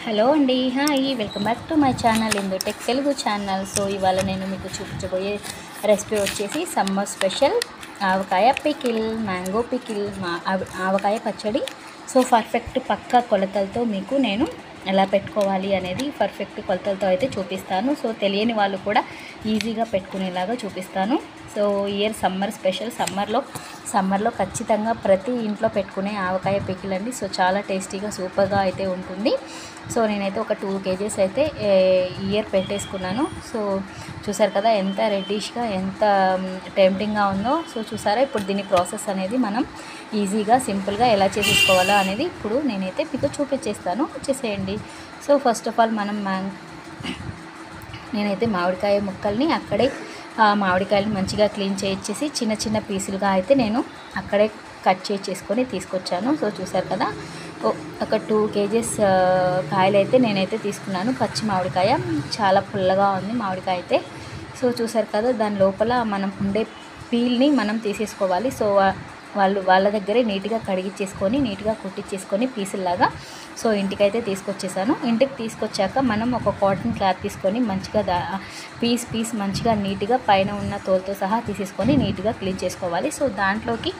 Hello అండి, hi, welcome back to my channel Indu tech Telugu channel. So ఇవాళ నేను మీకు చూపించబోయే రెసిపీ వచ్చేసి సమ్మర్ స్పెషల్ ఆవకాయ పికిల్, మ్యాంగో పికిల్, ఆవకాయ పచ్చడి. సో పర్ఫెక్ట్ పక్కా కొలతలతో మీకు నేను ఎలా పెట్టుకోవాలి అనేది పర్ఫెక్ట్ కొలతలతో అయితే చూపిస్తాను. సో తెలియని వాళ్ళు కూడా ఈజీగా పెట్టుకునేలాగా చూపిస్తాను. సో ఇయర్ సమ్మర్ స్పెషల్, సమ్మర్లో ఖచ్చితంగా ప్రతి ఇంట్లో పెట్టుకునే ఆవకాయ పికిల్ అండి. సో చాలా టేస్టీగా సూపర్గా అయితే ఉంటుంది. సో నేనైతే ఒక 2 kgs అయితే ఇయర్ పెట్టేసుకున్నాను. సో చూసారు కదా ఎంత రెడ్డిష్గా, ఎంత టెంప్టింగ్గా ఉందో. సో చూసారా, ఇప్పుడు దీని ప్రాసెస్ అనేది మనం ఈజీగా సింపుల్గా ఎలా చేసేసుకోవాలో అనేది ఇప్పుడు నేనైతే మీకు చూపించేస్తాను. వచ్చేసేయండి. సో ఫస్ట్ ఆఫ్ ఆల్ నేనైతే మామిడికాయ ముక్కల్ని అక్కడే మామిడికాయలు మంచిగా క్లీన్ చేయించేసి చిన్న చిన్న పీసులుగా అయితే నేను అక్కడే కట్ చేసుకొని తీసుకొచ్చాను. సో చూసారు కదా, ఒక 2 kgs కాయలు అయితే నేనైతే తీసుకున్నాను. పచ్చి మామిడికాయ చాలా పుల్లగా ఉంది మామిడికాయ అయితే. సో చూసారు కదా, దాని లోపల మనం ఉండే పీల్ని మనం తీసేసుకోవాలి. సో వాళ్ళ దగ్గరే నీట్గా కడిగిచ్చేసుకొని నీట్గా కుట్టించేసుకొని పీసుల్లాగా సో ఇంటికైతే తీసుకొచ్చేసాను. ఇంటికి తీసుకొచ్చాక మనం ఒక కాటన్ క్లాత్ తీసుకొని మంచిగా పీస్ మంచిగా నీట్గా పైన ఉన్న తోలుతో సహా తీసేసుకొని నీట్గా క్లీన్ చేసుకోవాలి. సో దాంట్లోకి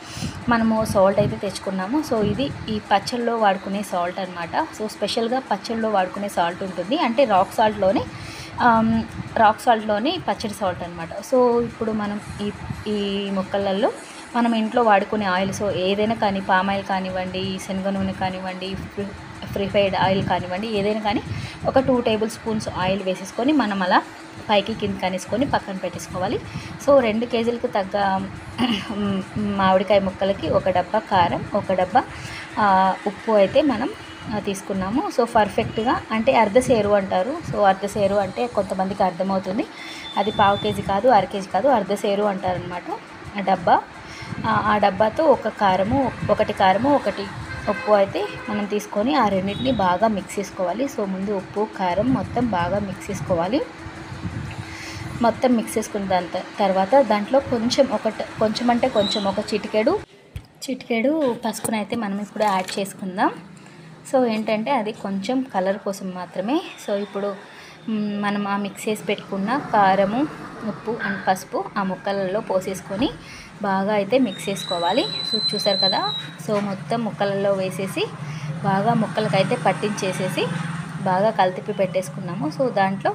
మనము సాల్ట్ అయితే తెచ్చుకున్నాము. సో ఇది ఈ పచ్చళ్ళలో వాడుకునే సాల్ట్ అనమాట. సో స్పెషల్గా పచ్చళ్ళలో వాడుకునే సాల్ట్ ఉంటుంది, అంటే రాక్ సాల్ట్లోని పచ్చడి సాల్ట్ అనమాట. సో ఇప్పుడు మనం ఈ ముక్కలలో మనం ఇంట్లో వాడుకునే ఆయిల్, సో ఏదైనా కానీ పామ్ ఆయిల్ కానివ్వండి, శనగ నూనె కానివ్వండి, ఫ్రీఫైడ్ ఆయిల్ కానివ్వండి, ఏదైనా కానీ ఒక 2 tablespoons ఆయిల్ వేసేసుకొని మనం అలా పైకి కింద కనేసుకొని పక్కన పెట్టేసుకోవాలి. సో 2 kgలకు తగ్గ మామిడికాయ ముక్కలకి 1 డబ్బా కారం, 1 డబ్బా ఉప్పు అయితే మనం తీసుకున్నాము. సో పర్ఫెక్ట్గా, అంటే అర్ధసేరు అంటారు. సో అర్ధసేరు అంటే కొంతమందికి అర్థమవుతుంది, అది 1/2 kg కాదు, 1/2 kg కాదు, అర్ధసేరు అంటారనమాట ఆ డబ్బా. ఆ డబ్బాతో 1 కారము, 1 ఉప్పు అయితే మనం తీసుకొని ఆ రెండింటిని బాగా మిక్స్ చేసుకోవాలి. సో ముందు ఉప్పు కారం మొత్తం బాగా మిక్స్ చేసుకోవాలి. మొత్తం మిక్స్ చేసుకున్న దాని తర్వాత దాంట్లో కొంచెం అంటే కొంచెం ఒక చిటికెడు పసుపునైతే మనం ఇప్పుడు యాడ్ చేసుకుందాం. సో ఏంటంటే అది కొంచెం కలర్ కోసం మాత్రమే. సో ఇప్పుడు మనం ఆ మిక్స్ చేసి పెట్టుకున్న కారము, ఉప్పు అండ్ పసుపు ఆ ముక్కలలో పోసేసుకొని బాగా అయితే మిక్స్ చేసుకోవాలి. సో చూసారు కదా, సో మొత్తం ముక్కలలో వేసేసి బాగా ముక్కలకైతే పట్టించేసేసి బాగా కలిపి పెట్టేసుకున్నాము. సో దాంట్లో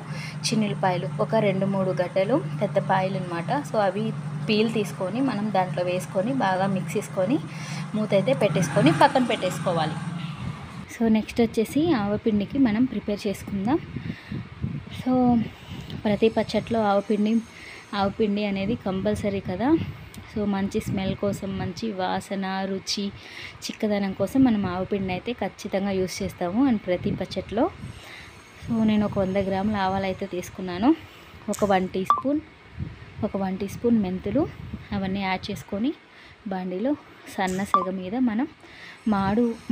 చిన్నులపాయలు ఒక 2-3 గడ్డలు పెద్ద పాయలు అనమాట. సో అవి పీల్ తీసుకొని మనం దాంట్లో వేసుకొని బాగా మిక్స్ చేసుకొని మూత అయితే పెట్టేసుకొని పక్కన పెట్టేసుకోవాలి. సో నెక్స్ట్ వచ్చేసి ఆవపిండికి మనం ప్రిపేర్ చేసుకుందాం. సో ప్రతి పచ్చట్లో ఆవపిండి అనేది కంపల్సరీ కదా. సో మంచి స్మెల్ కోసం, మంచి వాసన, రుచి, చిక్కదనం కోసం మనం ఆవపిండిని అయితే ఖచ్చితంగా యూస్ చేస్తాము అండ్ ప్రతి పచ్చట్లో. సో నేను ఒక 100 గ్రాముల ఆవాలు అయితే తీసుకున్నాను. ఒక 1 టీ స్పూన్ మెంతులు అవన్నీ యాడ్ చేసుకొని బాండీలో సన్న సెగ మీద మనం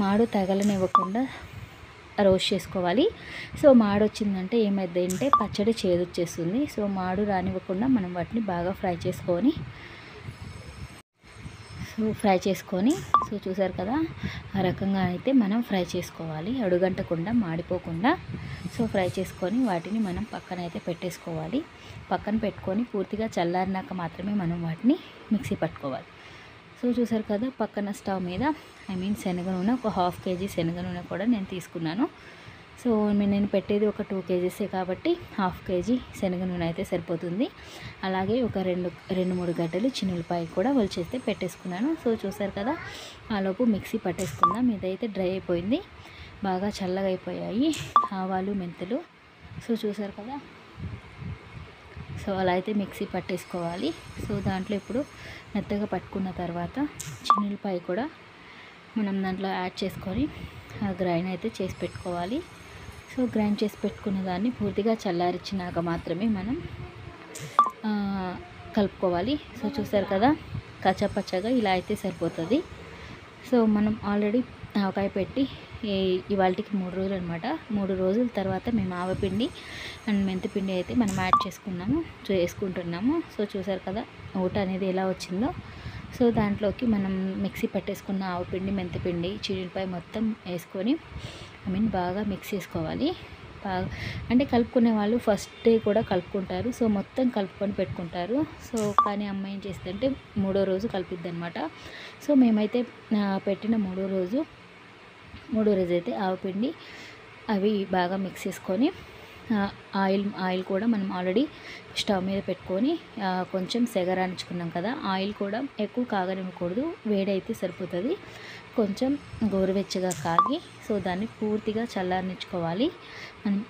మాడు తగలనివ్వకుండా రోస్ట్ చేసుకోవాలి. సో మాడు వచ్చిందంటే ఏమైందంటే పచ్చడి చేదొచ్చేస్తుంది. సో మాడు రానివ్వకుండా మనం వాటిని బాగా ఫ్రై చేసుకొని సో చూసారు కదా, ఆ రకంగా అయితే మనం ఫ్రై చేసుకోవాలి, అడుగంటకుండా మాడిపోకుండా. సో ఫ్రై చేసుకొని వాటిని మనం పక్కన అయితే పెట్టేసుకోవాలి. పక్కన పెట్టుకొని పూర్తిగా చల్లారినాక మాత్రమే మనం వాటిని మిక్సీ పట్టుకోవాలి. సో చూసారు కదా, పక్కన స్టవ్ మీద శనగ నూనె ఒక 1/2 kg శనగ నూనె కూడా నేను తీసుకున్నాను. సో నేను పెట్టేది ఒక 2 kgs కాబట్టి 1/2 kg శనగ నూనె అయితే సరిపోతుంది. అలాగే ఒక 2-3 గడ్డలు చిన్నులపాయ కూడా ఒలిచేస్తే పెట్టేసుకున్నాను. సో చూసారు కదా, ఆలోపు మిక్సీ పట్టేసుకుందాం. ఇదైతే డ్రై అయిపోయింది, బాగా చల్లగా అయిపోయాయి ఆవాలు, మెంతులు. సో చూసారు కదా, సో అలా అయితే మిక్సీ పట్టేసుకోవాలి. సో దాంట్లో ఇప్పుడు మెత్తగా పట్టుకున్న తర్వాత చిన్నులపాయ కూడా మనం దాంట్లో యాడ్ చేసుకొని గ్రైండ్ అయితే చేసి పెట్టుకోవాలి. సో గ్రైండ్ చేసి పెట్టుకున్న దాన్ని పూర్తిగా చల్లారించినాక మాత్రమే మనం కలుపుకోవాలి. సో చూసారు కదా, కచ్చపచ్చగా ఇలా అయితే సరిపోతుంది. సో మనం ఆల్రెడీ ఆవకాయ పెట్టి ఇవాళకి 3 రోజులు అనమాట. 3 రోజుల తర్వాత మేము ఆవపిండి అండ్ మెంతిపిండి అయితే మనం యాడ్ చేసుకుంటున్నాము. సో చూసారు కదా ఊట అనేది ఎలా వచ్చిందో. సో దాంట్లోకి మనం మిక్సీ పట్టేసుకున్న ఆవు పిండి, మెంతిపిండి, చిల్లిపాయ మొత్తం వేసుకొని బాగా మిక్స్ చేసుకోవాలి. బాగా అంటే కలుపుకునే వాళ్ళు ఫస్ట్ డే కూడా కలుపుకుంటారు. సో మొత్తం కలుపుకొని పెట్టుకుంటారు. సో కానీ అమ్మ ఏం చేస్తుందంటే 3వ రోజు కలిపిద్ది అనమాట. సో మేమైతే పెట్టిన 3వ రోజు అయితే ఆవుపిండి అవి బాగా మిక్స్ చేసుకొని ఆయిల్ కూడా మనం ఆల్రెడీ స్టవ్ మీద పెట్టుకొని కొంచెం సెగరానించుకున్నాం కదా, ఆయిల్ కూడా ఎక్కువ కాగనివ్వకూడదు, వేడైతే సరిపోతుంది. కొంచెం గోరువెచ్చగా కాగి సో దాన్ని పూర్తిగా చల్లారనిచ్చుకోవాలి మనం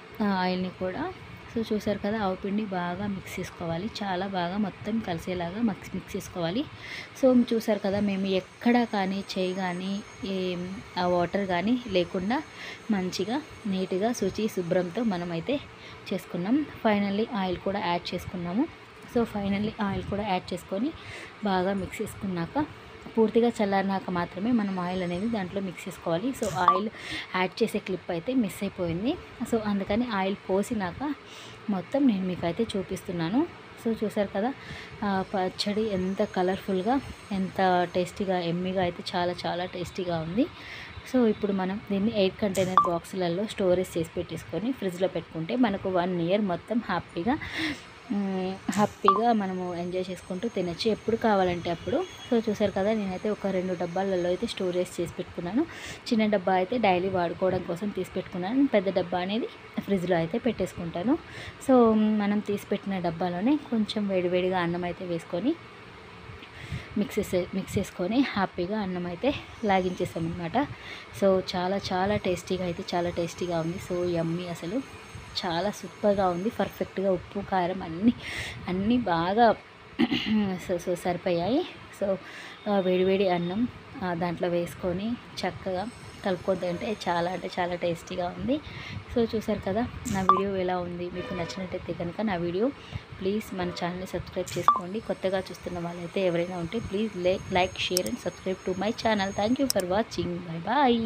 ఆయిల్ని కూడా. సో చూసారు కదా, ఆవుపిండి బాగా మిక్స్ చేసుకోవాలి, చాలా బాగా మొత్తం కలిసేలాగా మిక్స్ చేసుకోవాలి. సో చూసారు కదా, మేము ఎక్కడా కానీ చేయి కానీ ఆ వాటర్ కానీ లేకుండా మంచిగా నీట్గా శుభ్రంతో మనమైతే చేసుకున్నాం. ఫైనల్లీ ఆయిల్ కూడా యాడ్ చేసుకున్నాము. సో ఫైనల్లీ ఆయిల్ కూడా యాడ్ చేసుకొని బాగా మిక్స్ చేసుకున్నాక పూర్తిగా చల్లారినాక మాత్రమే మనం ఆయిల్ అనేది దాంట్లో మిక్స్ చేసుకోవాలి. సో ఆయిల్ యాడ్ చేసే క్లిప్ అయితే మిస్ అయిపోయింది. సో అందుకని ఆయిల్ పోసినాక మొత్తం నేను మీకు అయితే చూపిస్తున్నాను. సో చూసారు కదా, పచ్చడి ఎంత కలర్ఫుల్గా, ఎంత టేస్టీగా, ఎమ్మీగా అయితే చాలా చాలా టేస్టీగా ఉంది. సో ఇప్పుడు మనం దీన్ని 8 కంటైనర్ బాక్సులలో స్టోరేజ్ చేసి పెట్టేసుకొని ఫ్రిడ్జ్లో పెట్టుకుంటే మనకు 1 ఇయర్ మొత్తం హ్యాపీగా మనము ఎంజాయ్ చేసుకుంటూ తినచ్చు, ఎప్పుడు కావాలంటే అప్పుడు. సో చూసారు కదా, నేనైతే ఒక 2 డబ్బాలలో అయితే స్టోరేజ్ చేసి పెట్టుకున్నాను. చిన్న డబ్బా అయితే డైలీ వాడుకోవడం కోసం తీసి పెట్టుకున్నాను, పెద్ద డబ్బా అనేది ఫ్రిడ్జ్లో అయితే పెట్టేసుకుంటాను. సో మనం తీసి పెట్టిన డబ్బాలోనే కొంచెం వేడివేడిగా అన్నం అయితే వేసుకొని మిక్స్ చేసుకొని హ్యాపీగా అన్నం అయితే లాగించేసామన్నమాట. సో చాలా చాలా టేస్టీగా అయితే చాలా టేస్టీగా ఉంది. సో యమ్మీ, అసలు చాలా సూపర్గా ఉంది. పర్ఫెక్ట్గా ఉప్పు కారం అన్నీ బాగా సో సరిపోయాయి. సో వేడివేడి అన్నం దాంట్లో వేసుకొని చక్కగా కలుపుకొని తింటే చాలా అంటే చాలా టేస్టీగా ఉంది. సో చూసారు కదా, నా వీడియో ఎలా ఉంది, మీకు నచ్చినట్టయితే కనుక నా వీడియో ప్లీజ్ మన ఛానల్ని సబ్స్క్రైబ్ చేసుకోండి. కొత్తగా చూస్తున్న వాళ్ళైతే ఎవరైనా ఉంటే please like, share and subscribe to my channel. Thank you for watching. Bye bye.